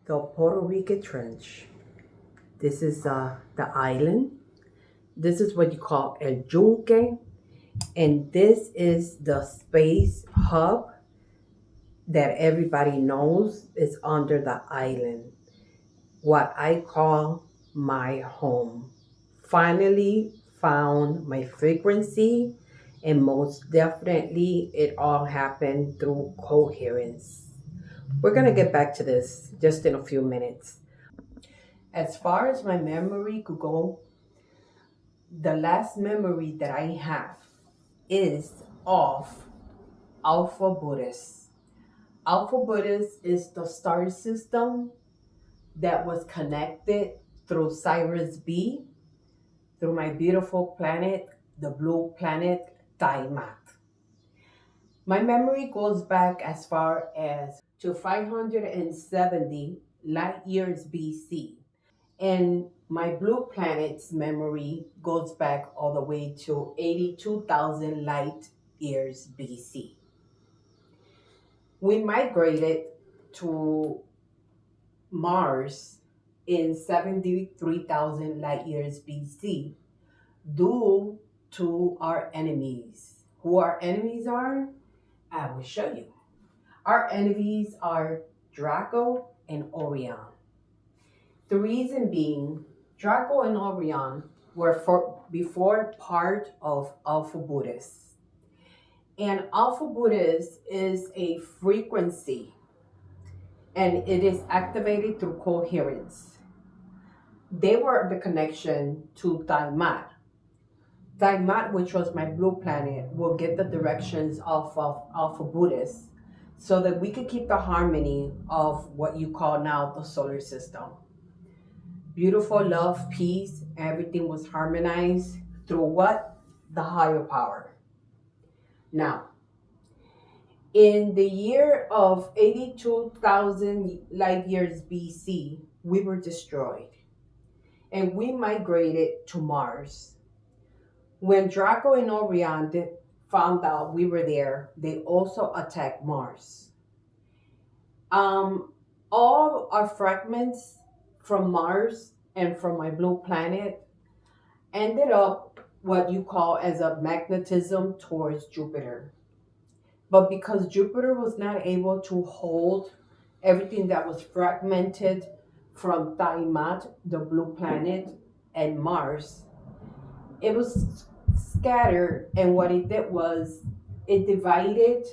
The Puerto Rico Trench. This is the island. This is what you call El Yunque, and this is the space hub that everybody knows is under the island. What I call my home. Finally found my frequency, and most definitely it all happened through coherence. We're gonna get back to this just in a few minutes. As far as my memory could go, the last memory that I have is of Alpha Buddhist. Alpha Buddhist is the star system that was connected through Cyrus B, through my beautiful planet, the blue planet Thaimat. My memory goes back as far as to 570 light years BC. And my blue planet's memory goes back all the way to 82,000 light years BC. We migrated to Mars in 73,000 light years BC due to our enemies. Who our enemies are, I will show you. Our enemies are Draco and Orion. The reason being, Draco and Orion were before part of Alpha Buddhist. And Alpha Buddhist is a frequency, and it is activated through coherence. They were the connection to Thaimat. Thaimat, which was my blue planet, will get the directions of Alpha Buddhist so that we could keep the harmony of what you call now the solar system. Beautiful love, peace, everything was harmonized through what? The higher power. Now, in the year of 82,000 light years BC, we were destroyed and we migrated to Mars. When Draco and Orion found out we were there, they also attacked Mars. All our fragments from Mars and from my blue planet ended up what you call as a magnetism towards Jupiter. But because Jupiter was not able to hold everything that was fragmented from Thaimat, the blue planet, and Mars, it was scattered, and what it did was it divided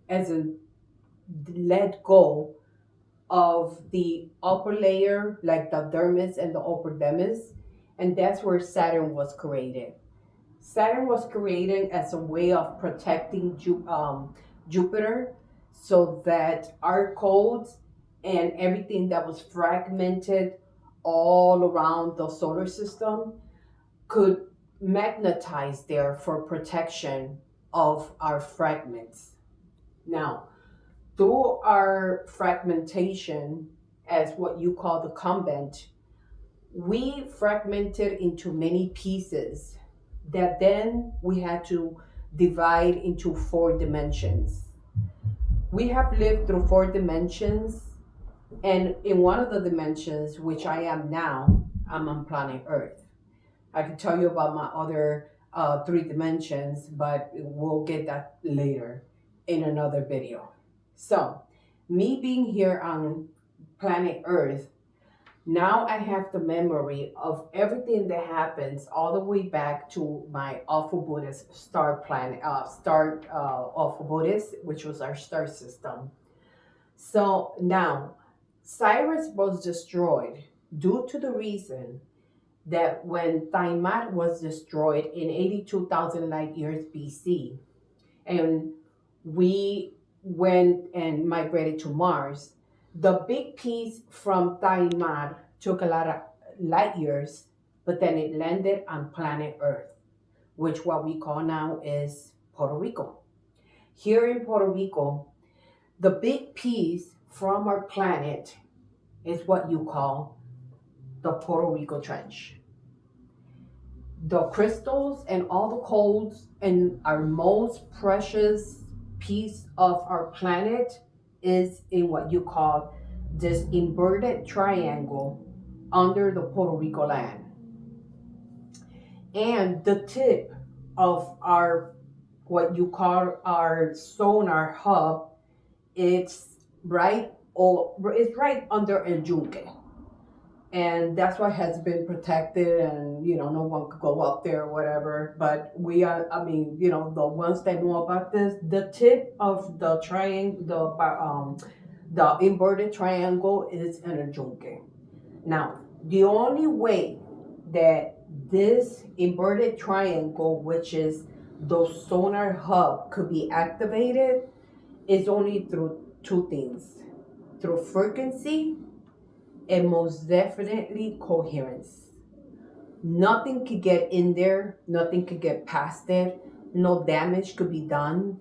as a let go of the upper layer, like the dermis and the upper dermis, and that's where Saturn was created. Saturn was created as a way of protecting Jupiter so that our codes and everything that was fragmented all around the solar system could magnetize there for protection of our fragments. Now, through our fragmentation, as what you call the convent, we fragmented into many pieces that then we had to divide into 4 dimensions. We have lived through 4 dimensions, and in one of the dimensions, which I am now, I'm on planet Earth. I can tell you about my other 3 dimensions, but we'll get that later in another video. So, me being here on planet Earth, now I have the memory of everything that happens all the way back to my Alpha Buddhist star planet, Alpha Buddhist, which was our star system. So now, Cyrus was destroyed due to the reason that when Thaimat was destroyed in 82,000 light years BC, and we went and migrated to Mars, the big piece from Thaimat took a lot of light years, but then it landed on planet Earth, which what we call now is Puerto Rico. Here in Puerto Rico, the big piece from our planet is what you call the Puerto Rico Trench. The crystals and all the codes and our most precious piece of our planet is in what you call this inverted triangle under the Puerto Rico land. And the tip of our, what you call our sonar hub, it's it's right under El Yunque. And that's why it has been protected, and no one could go up there or whatever. But we are, the ones that know about this, the tip of the triangle, the inverted triangle is in El Yunque. Now, the only way that this inverted triangle, which is the sonar hub, could be activated is only through two things: through frequency and most definitely coherence. Nothing could get in there, nothing could get past it, no damage could be done.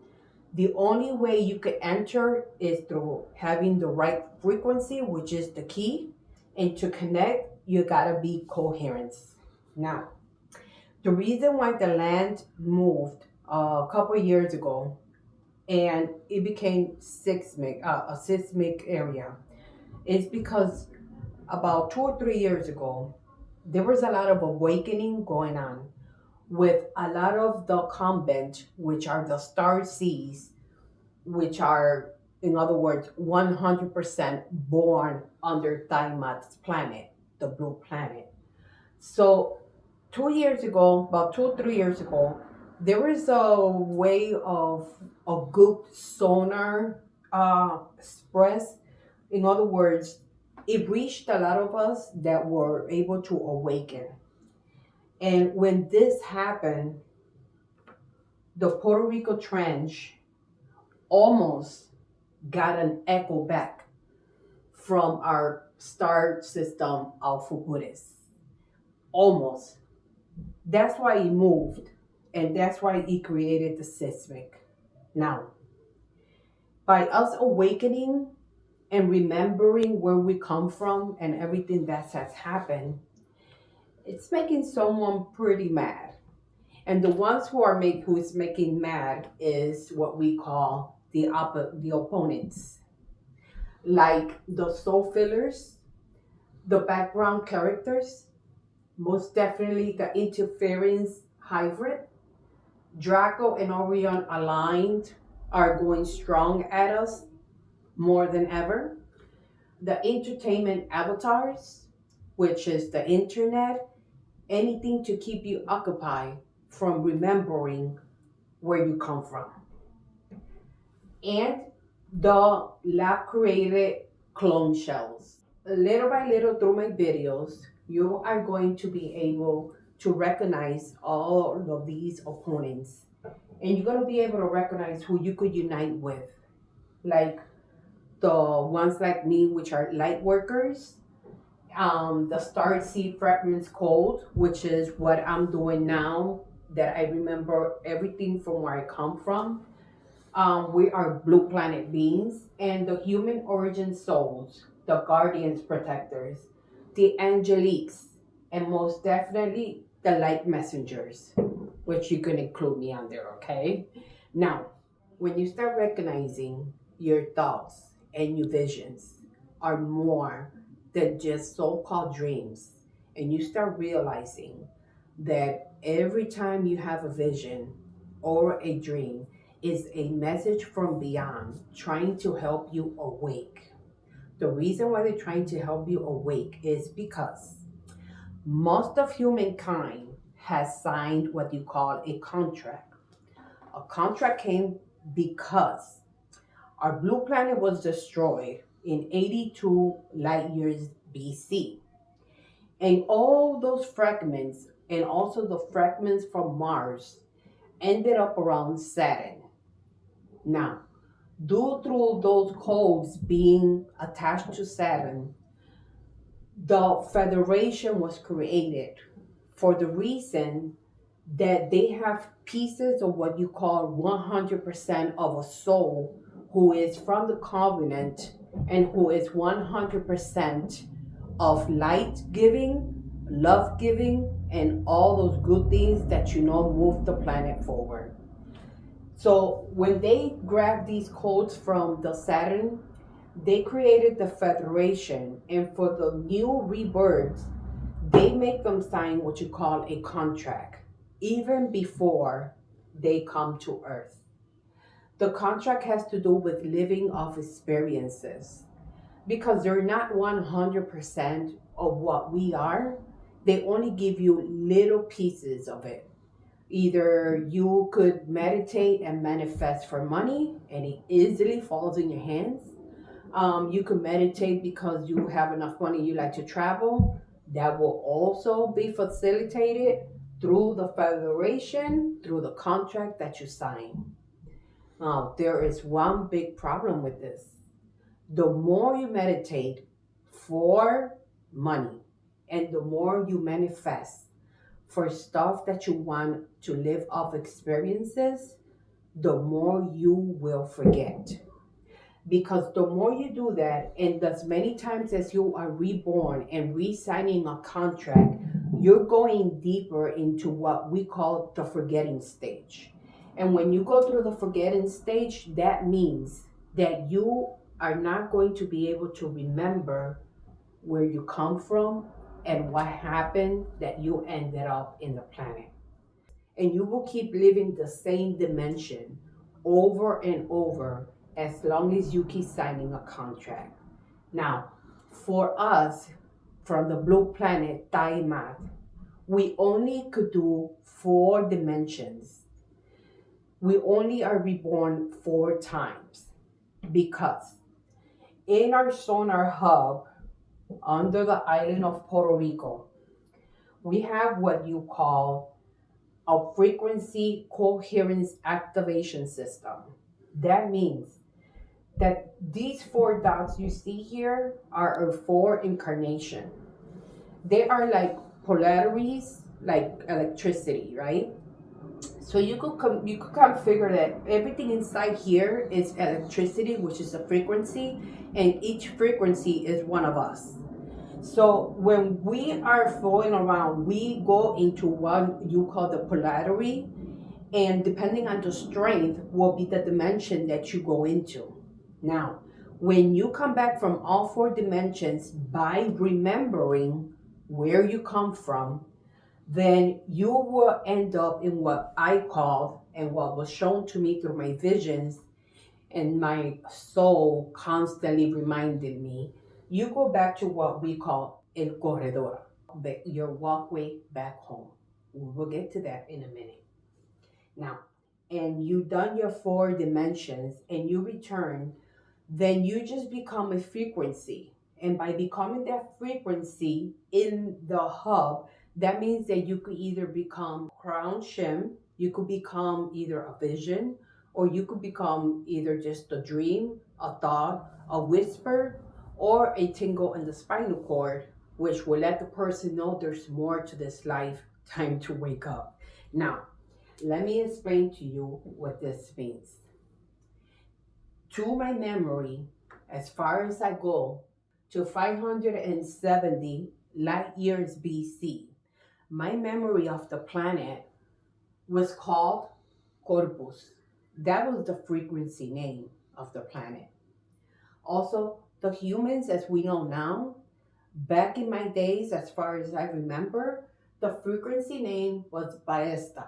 The only way you could enter is through having the right frequency, which is the key. And to connect, you gotta be coherence. Now, the reason why the land moved a couple years ago and it became a seismic area is because about 2 or 3 years ago, there was a lot of awakening going on with a lot of the convent, which are the star seeds, which are, in other words, 100% born under Thaimat's planet, the blue planet. So 2 years ago, about 2 or 3 years ago, there was a way of a good sonar express. In other words, it reached a lot of us that were able to awaken. And when this happened, the Puerto Rico Trench almost got an echo back from our star system Alpha Buddhist. Almost. That's why he moved, and that's why he created the seismic. Now, by us awakening and remembering where we come from and everything that has happened, it's making someone pretty mad. And the ones who is making mad is what we call the opponents, like the soul fillers, the background characters, most definitely the interference hybrid. Draco and Orion aligned are going strong at us more than ever. The entertainment avatars, which is the internet, anything to keep you occupied from remembering where you come from. And the lab created clone shells. Little by little through my videos, you are going to be able to recognize all of these opponents. And you're going to be able to recognize who you could unite with. Like the ones like me, which are light workers, the star seed fragments code, which is what I'm doing now, that I remember everything from where I come from. We are blue planet beings, and the human origin souls, the guardians protectors, the angeliques, and most definitely the light messengers, which you can include me on there, okay? Now, when you start recognizing your thoughts and your visions are more than just so-called dreams, and you start realizing that every time you have a vision or a dream is a message from beyond trying to help you awake. The reason why they're trying to help you awake is because most of humankind has signed what you call a contract. A contract came because our blue planet was destroyed in 82 light years BC. And all those fragments, and also the fragments from Mars, ended up around Saturn. Now, due to those codes being attached to Saturn, the Federation was created for the reason that they have pieces of what you call 100% of a soul who is from the covenant and who is 100% of light giving, love giving, and all those good things that move the planet forward. So when they grab these codes from the Saturn, They created the federation, and for the new rebirths, they make them sign what you call a contract, even before they come to Earth. The contract has to do with living off experiences because they're not 100% of what we are. They only give you little pieces of it. Either you could meditate and manifest for money and it easily falls in your hands. You could meditate because you have enough money, you like to travel. That will also be facilitated through the federation, through the contract that you sign. There is one big problem with this. The more you meditate for money and the more you manifest for stuff that you want to live off experiences, the more you will forget. Because the more you do that, and as many times as you are reborn and re-signing a contract, you're going deeper into what we call the forgetting stage. And when you go through the forgetting stage, that means that you are not going to be able to remember where you come from and what happened that you ended up in the planet. And you will keep living the same dimension over and over as long as you keep signing a contract. Now, for us from the blue planet Thaimat, we only could do 4 dimensions. We only are reborn 4 times because in our sonar hub under the island of Puerto Rico, we have what you call a frequency coherence activation system. That means that these 4 dots you see here are our 4 incarnation. They are like polarities, like electricity, right? So you could kind of figure that everything inside here is electricity, which is a frequency, and each frequency is one of us. So when we are flowing around, we go into what you call the polarity, and depending on the strength will be the dimension that you go into. Now, when you come back from all 4 dimensions by remembering where you come from, then you will end up in what I called and what was shown to me through my visions, and my soul constantly reminded me. You go back to what we call el corredor, your walkway back home. We'll get to that in a minute. Now, and you done your 4 dimensions and you return, then you just become a frequency. And by becoming that frequency in the hub, that means that you could either become crown shim, you could become either a vision, or you could become either just a dream, a thought, a whisper, or a tingle in the spinal cord, which will let the person know there's more to this life, time to wake up. Now, let me explain to you what this means. To my memory, as far as I go, to 570 light years BC, my memory of the planet was called Corpus. That was the frequency name of the planet. Also, the humans as we know now, back in my days, as far as I remember, the frequency name was Baesta.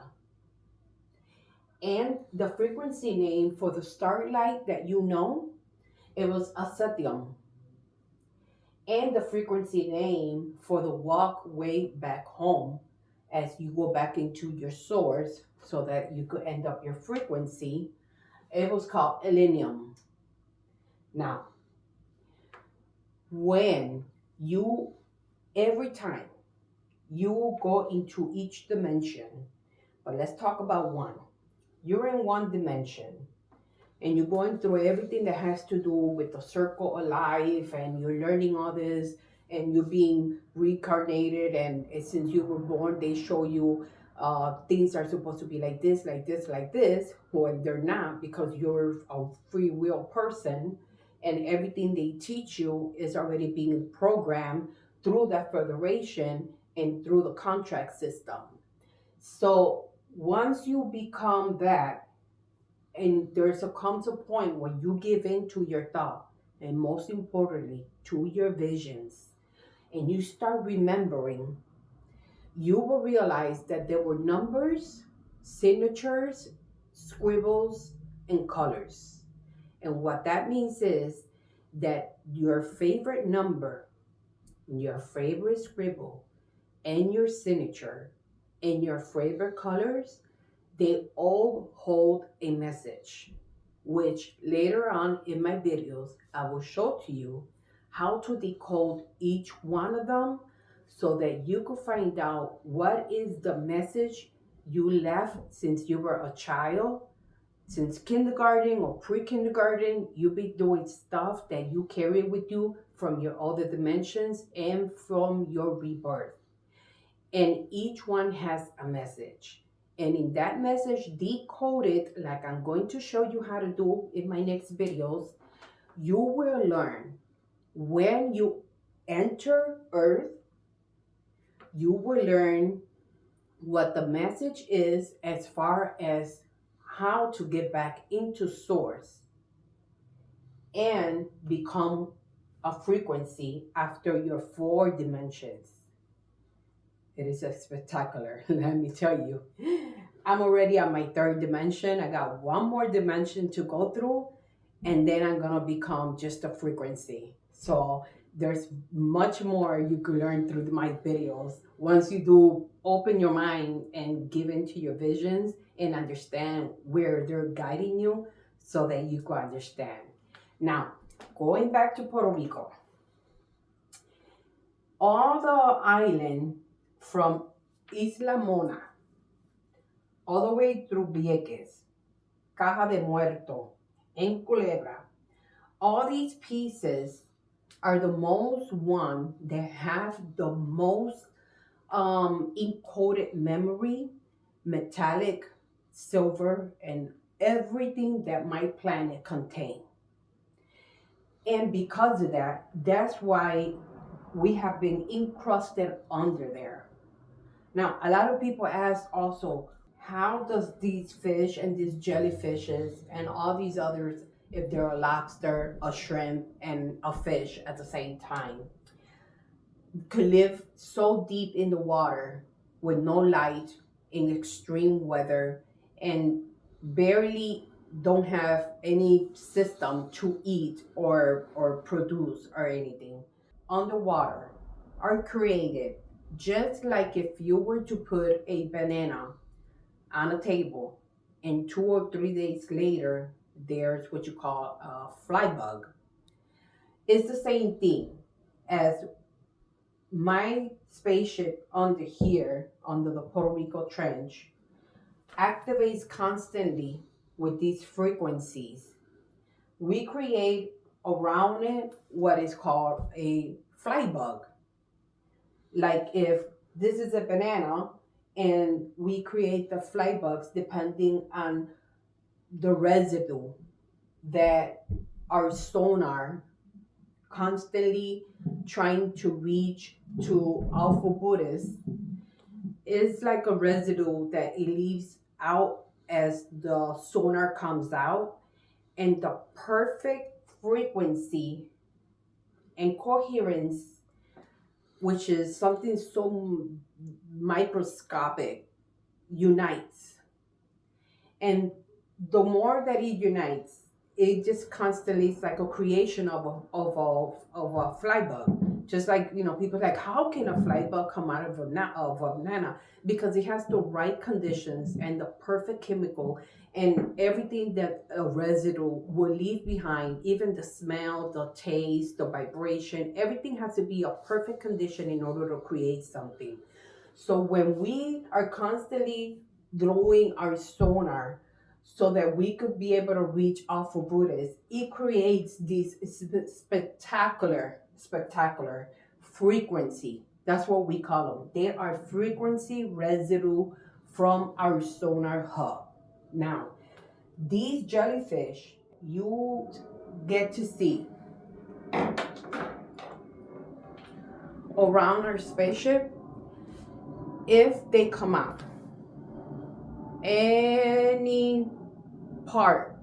And the frequency name for the starlight that you know, it was Asetium. And the frequency name for the walkway back home as you go back into your source so that you could end up your frequency, it was called Elenium. Now, when you, every time you go into each dimension, but let's talk about one. You're in 1 dimension and you're going through everything that has to do with the circle of life, and you're learning all this, and you're being reincarnated, and since you were born they show you things are supposed to be like this, like this, like this, when they're not, because you're a free will person and everything they teach you is already being programmed through that federation and through the contract system. So once you become that, and comes a point when you give in to your thought and most importantly, to your visions, and you start remembering, you will realize that there were numbers, signatures, scribbles, and colors. And what that means is that your favorite number, your favorite scribble, and your signature, and your favorite colors, they all hold a message, which later on in my videos, I will show to you how to decode each one of them so that you can find out what is the message you left since you were a child. Since kindergarten or pre-kindergarten, you'll be doing stuff that you carry with you from your other dimensions and from your rebirth. And each one has a message. And in that message, decoded, like I'm going to show you how to do in my next videos, you will learn when you enter Earth, you will learn what the message is as far as how to get back into source and become a frequency after your 4 dimensions. It is a spectacular, let me tell you. I'm already on my 3rd dimension. I got one more dimension to go through, and then I'm gonna become just a frequency. So there's much more you could learn through my videos once you do open your mind and give into your visions and understand where they're guiding you so that you can understand. Now, going back to Puerto Rico, all the island from Isla Mona all the way through Vieques, Caja de Muerto, and Culebra, all these pieces are the most one that have the most encoded memory, metallic, silver, and everything that my planet contains. And because of that, that's why we have been encrusted under there. Now, a lot of people ask also, how does these fish and these jellyfishes and all these others, if they're a lobster, a shrimp, and a fish at the same time, could live so deep in the water with no light in extreme weather and barely don't have any system to eat or produce or anything underwater are created just like if you were to put a banana on a table and 2 or 3 days later there's what you call a fly bug. It's the same thing as my spaceship under here, under the Puerto Rico Trench, activates constantly with these frequencies. We create around it what is called a fly bug. Like if this is a banana and we create the fly bugs depending on the residue that our sonar constantly trying to reach to Alpha Buddhist, is like a residue that it leaves out as the sonar comes out, and the perfect frequency and coherence, which is something so microscopic, unites. And the more that it unites, it just constantly is like a creation of a fly bug. Just like, people like, how can a fly bug come out of a banana? Because it has the right conditions and the perfect chemical and everything that a residue will leave behind, even the smell, the taste, the vibration, everything has to be a perfect condition in order to create something. So when we are constantly throwing our sonar so that we could be able to reach Alpha Buddhist, it creates this spectacular frequency. That's what we call them. They are frequency residue from our sonar hub. Now, these jellyfish you get to see around our spaceship, if they come out any part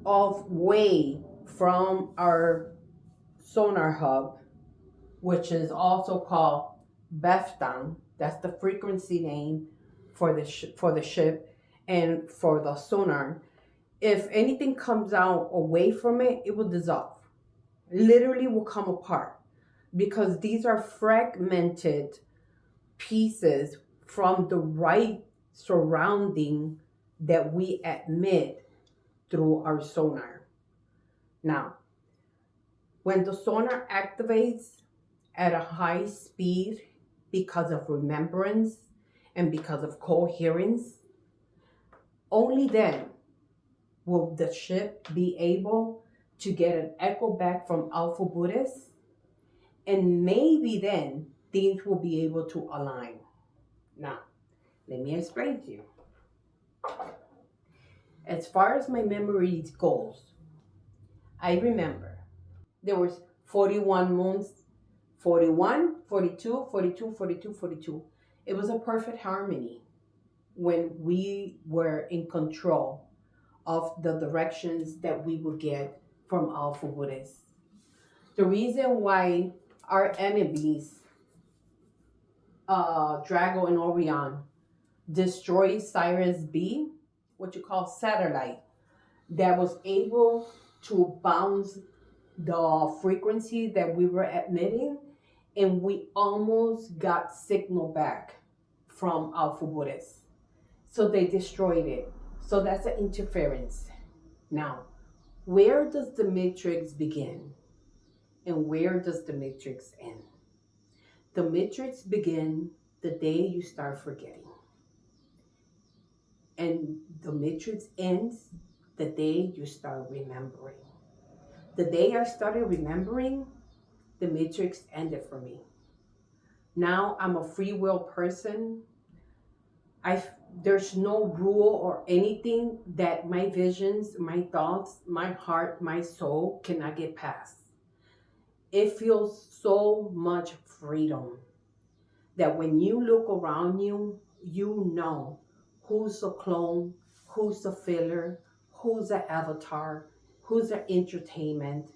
of way from our sonar hub, which is also called Baesta. That's the frequency name for the ship and for the sonar. If anything comes out away from it, it will dissolve. Literally will come apart because these are fragmented pieces from the right surrounding that we emit through our sonar. Now, when the sonar activates at a high speed because of remembrance and because of coherence, only then will the ship be able to get an echo back from Alpha Buddhist, and maybe then things will be able to align. Now, let me explain to you. As far as my memory goes, I remember there was 41 moons, 41, 42, 42, 42, 42. It was a perfect harmony when we were in control of the directions that we would get from Alpha Buddhist. The reason why our enemies, Drago and Orion, destroyed Sirius B, what you call satellite, that was able to bounce the frequency that we were emitting, and we almost got signal back from Alpha Buddhist. So they destroyed it. So that's an interference. Now, where does the matrix begin? And where does the matrix end? The matrix begins the day you start forgetting. And the matrix ends the day you start remembering. The day I started remembering, the matrix ended for me. Now I'm a free will person. There's no rule or anything that my visions, my thoughts, my heart, my soul cannot get past. It feels so much freedom that when you look around you, you know who's a clone, who's a filler, who's an avatar, who's an entertainment.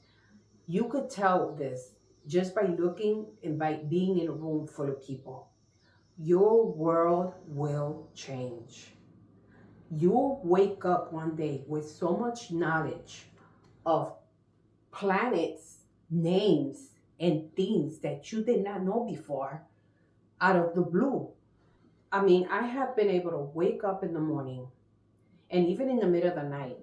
You could tell this just by looking and by being in a room full of people. Your world will change. You'll wake up one day with so much knowledge of planets, names, and things that you did not know before out of the blue. I mean, I have been able to wake up in the morning and even in the middle of the night,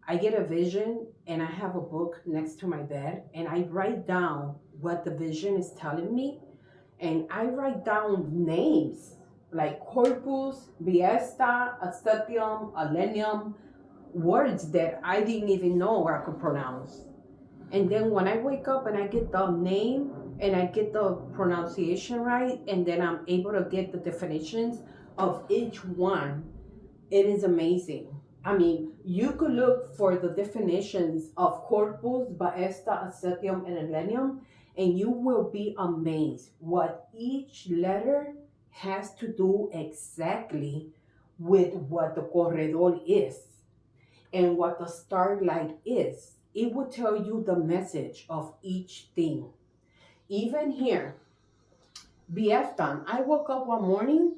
I get a vision and I have a book next to my bed and I write down what the vision is telling me. And I write down names like corpus, Baesta, acetium, alenium, words that I didn't even know I could pronounce. And then when I wake up and I get the name and I get the pronunciation right, and then I'm able to get the definitions of each one, it is amazing. I mean, you could look for the definitions of corpus, Baesta, acetium, and alenium, and you will be amazed what each letter has to do exactly with what the corredor is and what the starlight is. It will tell you the message of each thing. Even here, Baesta, I woke up one morning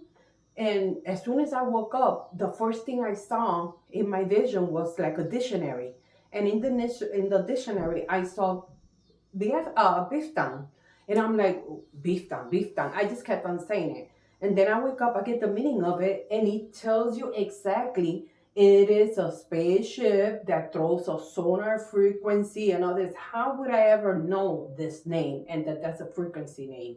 and as soon as I woke up, the first thing I saw in my vision was like a dictionary. And in the dictionary, I saw Baesta. And I'm like, Baesta, Baesta. I just kept on saying it. And then I wake up, I get the meaning of it, and it tells you exactly it is a spaceship that throws a sonar frequency and all this. How would I ever know this name and that's a frequency name?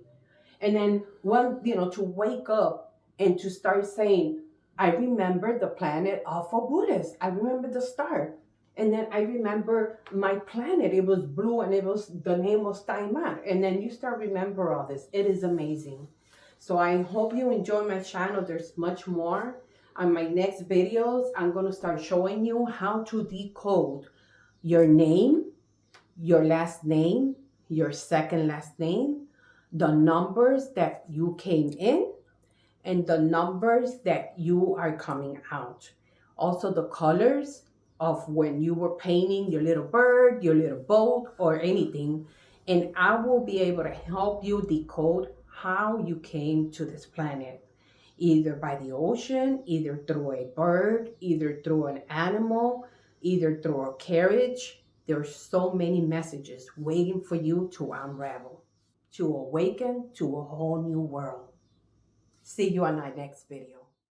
And then to wake up and to start saying, I remember the planet Alpha Buddhist. I remember the star. And then I remember my planet. It was blue and the name was Thaimat. And then you start remember all this. It is amazing. So I hope you enjoy my channel. There's much more. On my next videos, I'm going to start showing you how to decode your name, your last name, your second last name, the numbers that you came in, and the numbers that you are coming out. Also the colors of when you were painting your little bird, your little boat, or anything. And I will be able to help you decode how you came to this planet, either by the ocean, either through a bird, either through an animal, either through a carriage. There's so many messages waiting for you to unravel, to awaken to a whole new world. See you on our next video.